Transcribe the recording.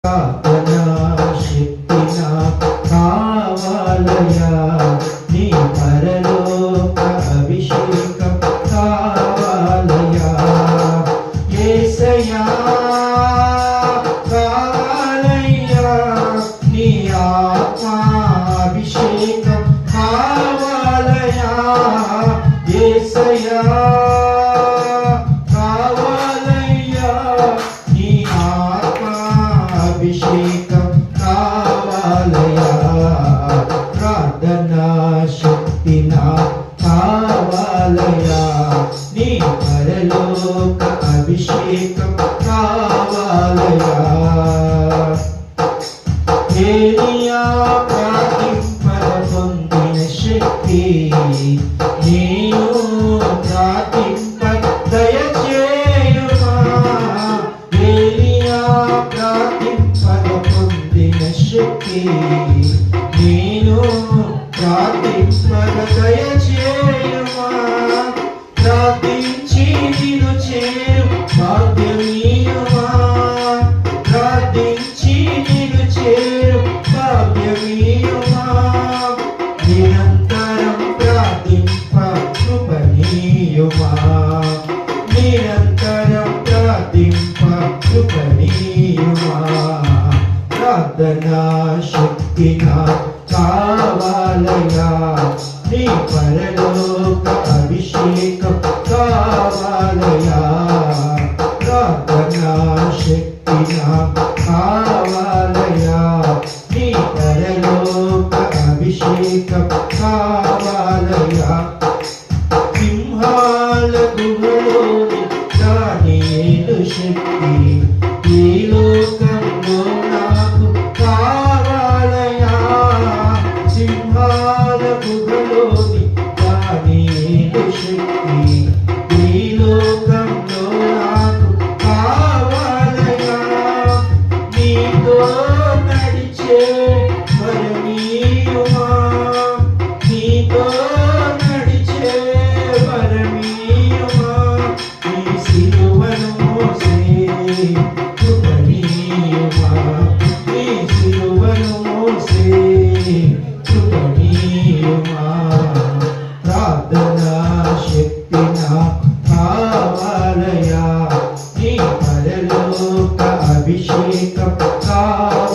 ప్రార్థనా శక్తి నాకు కావాలయా, నీ పరలోక అభిషేకం కావాలయా. యేసయ్యా కావాలయ్యా, నీ ఆత్మాభిషేకం కావాలయా. యేసయ్యా అభిషేకం కావాలయా. ప్రార్థనా శక్తి నాకు కావాలయా, నీ పరలోక అభిషేకం కావాలయా. ఏలియా ప్రార్థింపర పొందిన శక్తి నేను ప్రార్థింప దయచేయుమా. ఏలియా పొందిన శక్తి నేను ప్రార్థింపగ దయచేయుమా. ప్రార్థించి నిన్ను చేరు భాగ్యమీయుమా. ప్రార్థించి నిన్ను చేరు భాగ్యమీయుమా. నిరంతరం ప్రార్థింప కృపణీయుమా. నిరంతరం ప్రార్థింప కృపణీయుమా. ప్రార్థనా శక్తి నాకు కావాలయా, నీ పరలోక అభిషేకం కావాలయా. ప్రార్థనా శక్తి నాకు కావాలయా, నీ పరలోక అభిషేకం కావాలయా. సింహాల గుహలోని దానియేలు శక్తి ఈ లోకంలో నాకు కావాలయా. సింహాల గుహలోని దానియేలు శక్తి ఈ లోకంలో నాకు కావాలయా. నీతో నడిచే వరమీయుమా. నీతో నడిచే వరమీయుమా. నీ సిలువను మోసే కృపణీయుమా. నీ సిలువను మోసే కృపణీయుమా. ప్రార్థనా శక్తి నాకు కావాలయా, నీ పరలోక అభిషేకం కావాలయా.